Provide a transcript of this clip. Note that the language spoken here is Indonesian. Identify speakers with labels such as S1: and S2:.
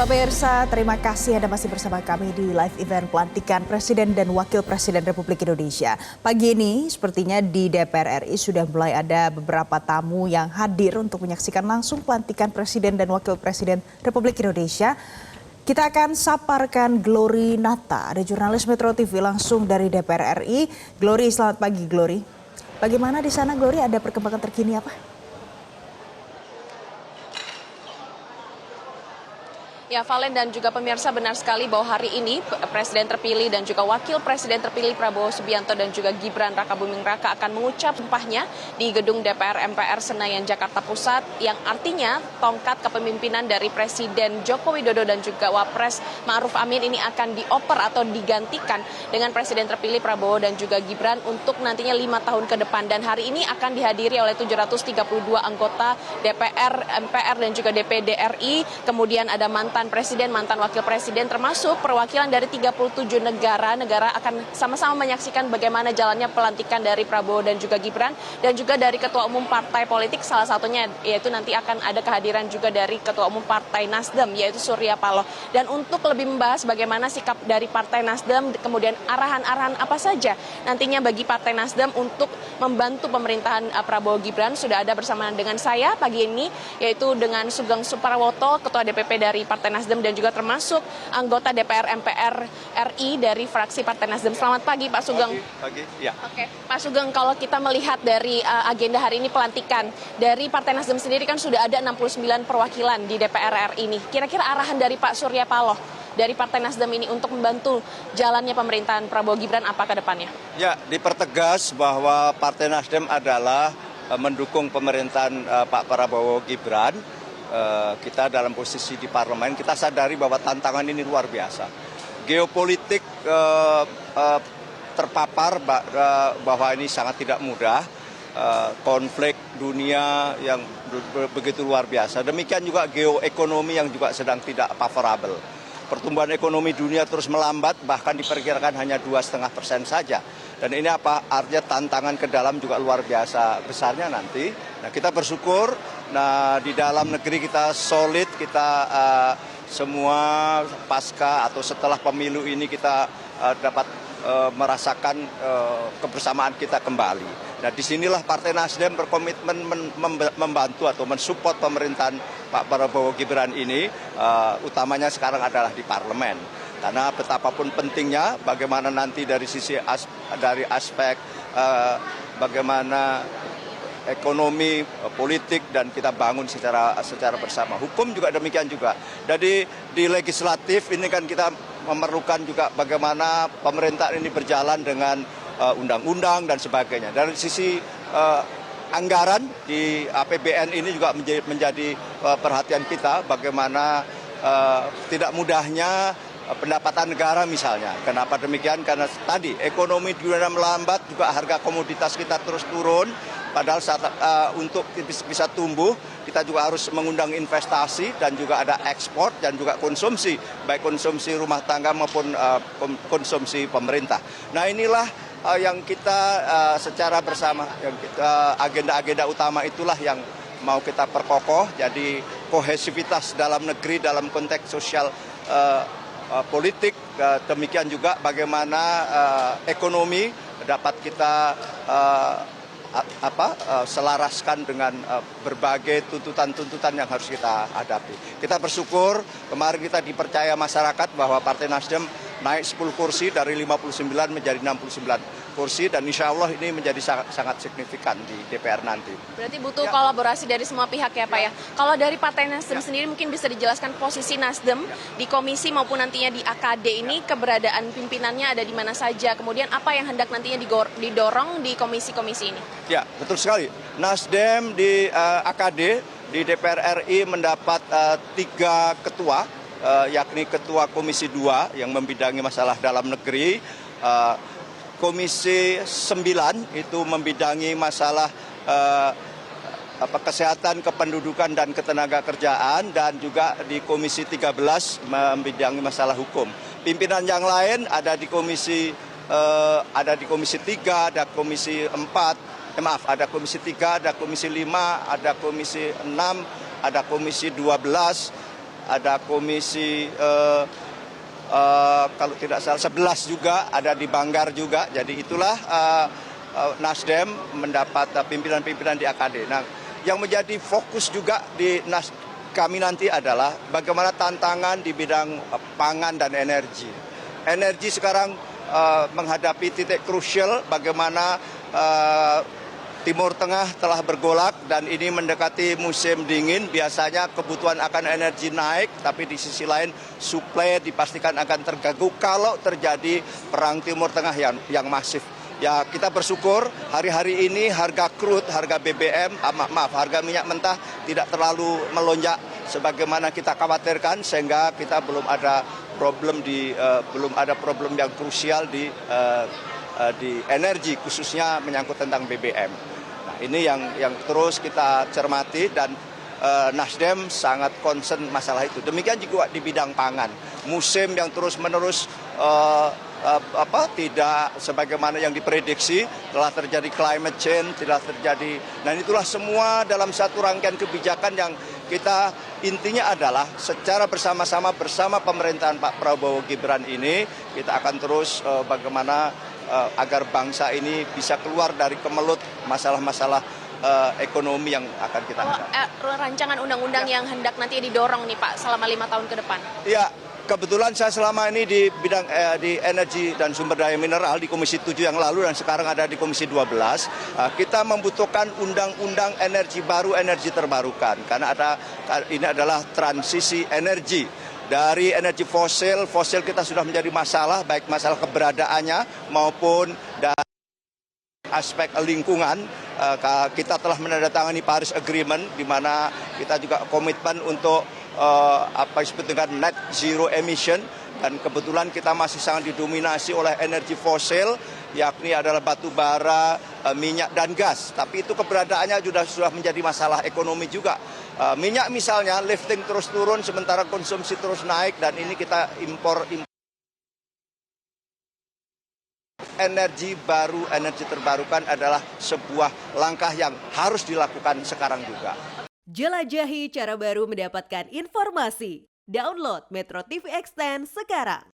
S1: Pemirsa, terima kasih Anda masih bersama kami di live event pelantikan Presiden dan Wakil Presiden Republik Indonesia. Pagi ini sepertinya di DPR RI sudah mulai ada beberapa tamu yang hadir untuk menyaksikan langsung pelantikan Presiden dan Wakil Presiden Republik Indonesia. Kita akan saparkan Glory Nata, ada jurnalis Metro TV langsung dari DPR RI. Glory, selamat pagi Glory. Bagaimana di sana Glory, ada perkembangan terkini apa?
S2: Ya, Valen dan juga pemirsa, benar sekali bahwa hari ini Presiden terpilih dan juga Wakil Presiden terpilih Prabowo Subianto dan juga Gibran Rakabuming Raka akan mengucap sumpahnya di gedung DPR MPR Senayan Jakarta Pusat, yang artinya tongkat kepemimpinan dari Presiden Joko Widodo dan juga Wapres Ma'ruf Amin ini akan dioper atau digantikan dengan Presiden terpilih Prabowo dan juga Gibran untuk nantinya 5 tahun ke depan. Dan hari ini akan dihadiri oleh 732 anggota DPR, MPR dan juga DPD RI. Kemudian ada mantan Presiden, mantan Wakil Presiden, termasuk perwakilan dari 37 negara akan sama-sama menyaksikan bagaimana jalannya pelantikan dari Prabowo dan juga Gibran, dan juga dari ketua umum partai politik, salah satunya yaitu nanti akan ada kehadiran juga dari ketua umum partai Nasdem yaitu Surya Paloh. Dan untuk lebih membahas bagaimana sikap dari partai Nasdem, kemudian arahan-arahan apa saja nantinya bagi partai Nasdem untuk membantu pemerintahan Prabowo Gibran, sudah ada bersama dengan saya pagi ini, yaitu dengan Sugeng Suparwoto, ketua DPP dari Partai Nasdem, dan juga termasuk anggota DPR MPR RI dari fraksi Partai Nasdem. Selamat pagi Pak Sugeng.
S3: Pagi, ya.
S2: Oke, Pak Sugeng, kalau kita melihat dari agenda hari ini pelantikan dari Partai Nasdem sendiri kan sudah ada 69 perwakilan di DPR RI ini. Kira-kira arahan dari Pak Surya Paloh dari Partai Nasdem ini untuk membantu jalannya pemerintahan Prabowo Gibran apa ke depannya?
S3: Ya, dipertegas bahwa Partai Nasdem adalah mendukung pemerintahan Pak Prabowo Gibran. Kita dalam posisi di parlemen, kita sadari bahwa tantangan ini luar biasa. Geopolitik terpapar bahwa ini sangat tidak mudah. Konflik dunia yang begitu luar biasa. Demikian juga geoekonomi yang juga sedang tidak favorable. Pertumbuhan ekonomi dunia terus melambat, bahkan diperkirakan hanya 2,5% saja. Dan ini apa? Artinya tantangan ke dalam juga luar biasa besarnya nanti. Nah, kita bersyukur, nah di dalam negeri kita solid, kita semua pasca atau setelah pemilu ini kita dapat merasakan kebersamaan kita kembali. Nah, disinilah Partai Nasdem berkomitmen membantu atau mensupport pemerintahan Pak Prabowo Gibran ini, utamanya sekarang adalah di parlemen. Karena betapapun pentingnya, bagaimana nanti dari sisi dari aspek bagaimana ekonomi, politik, dan kita bangun secara bersama. Hukum juga demikian juga. Jadi di legislatif ini kan kita memerlukan juga bagaimana pemerintahan ini berjalan dengan undang-undang dan sebagainya. Dari sisi anggaran di APBN ini juga menjadi perhatian kita, bagaimana tidak mudahnya pendapatan negara misalnya. Kenapa demikian? Karena tadi ekonomi dunia melambat, juga harga komoditas kita terus turun. Padahal untuk bisa tumbuh, kita juga harus mengundang investasi dan juga ada ekspor dan juga konsumsi, baik konsumsi rumah tangga maupun konsumsi pemerintah. Nah, inilah yang kita secara bersama, agenda-agenda utama itulah yang mau kita perkokoh. Jadi kohesivitas dalam negeri dalam konteks sosial politik, demikian juga bagaimana ekonomi dapat kita selaraskan dengan berbagai tuntutan-tuntutan yang harus kita hadapi. Kita bersyukur kemarin kita dipercaya masyarakat bahwa Partai Nasdem naik 10 kursi dari 59 menjadi 69 kursi, dan insya Allah ini menjadi sangat signifikan di DPR nanti.
S2: Berarti butuh kolaborasi dari semua pihak ya Pak ya. Kalau dari Partai Nasdem sendiri mungkin bisa dijelaskan posisi Nasdem di komisi maupun nantinya di AKD ini, keberadaan pimpinannya ada di mana saja, kemudian apa yang hendak nantinya didorong di komisi-komisi ini? Ya,
S3: betul sekali. Nasdem di AKD di DPR RI mendapat 3 ketua, yakni Ketua Komisi 2 yang membidangi masalah dalam negeri, Komisi 9 itu membidangi masalah kesehatan, kependudukan, dan ketenagakerjaan, dan juga di Komisi 13 membidangi masalah hukum. Pimpinan yang lain ada di Komisi 3, ada Komisi 4, ada Komisi 3, ada Komisi 5, ada Komisi 6, ada Komisi 12, ada komisi kalau tidak salah 11 juga, ada di Banggar juga. Jadi itulah Nasdem mendapat pimpinan-pimpinan di AKD. Nah, yang menjadi fokus juga di kami nanti adalah bagaimana tantangan di bidang pangan dan energi. Energi sekarang menghadapi titik krusial, bagaimana Timur Tengah telah bergolak dan ini mendekati musim dingin. Biasanya kebutuhan akan energi naik, tapi di sisi lain suplai dipastikan akan terganggu kalau terjadi perang Timur Tengah yang masif. Ya, kita bersyukur hari-hari ini harga crude, harga BBM, harga minyak mentah tidak terlalu melonjak sebagaimana kita khawatirkan, sehingga kita belum ada problem yang krusial di energi, khususnya menyangkut tentang BBM. Nah, ini yang terus kita cermati dan Nasdem sangat concern masalah itu. Demikian juga di bidang pangan. Musim yang terus-menerus tidak sebagaimana yang diprediksi, telah terjadi climate change, telah terjadi. Nah, itulah semua dalam satu rangkaian kebijakan yang kita intinya adalah secara bersama-sama bersama pemerintahan Pak Prabowo Gibran ini kita akan terus bagaimana agar bangsa ini bisa keluar dari kemelut masalah-masalah ekonomi yang akan kita hadapi.
S2: Rancangan undang-undang yang hendak nanti didorong nih Pak selama 5 tahun ke depan.
S3: Ya, kebetulan saya selama ini di bidang di energi dan sumber daya mineral di Komisi 7 yang lalu dan sekarang ada di Komisi 12. Kita membutuhkan undang-undang energi baru, energi terbarukan. Karena ini adalah transisi energi. Dari energi fosil kita sudah menjadi masalah, baik masalah keberadaannya maupun dari aspek lingkungan. Kita telah menandatangani Paris Agreement, di mana kita juga komitmen untuk apa disebut dengan net zero emission, dan kebetulan kita masih sangat didominasi oleh energi fosil, yakni adalah batu bara, minyak dan gas. Tapi itu keberadaannya sudah menjadi masalah ekonomi juga. Minyak misalnya lifting terus turun sementara konsumsi terus naik, dan ini kita impor energi baru, energi terbarukan adalah sebuah langkah yang harus dilakukan sekarang juga.
S4: Jelajahi cara baru mendapatkan informasi. Download Metro TV Extend sekarang.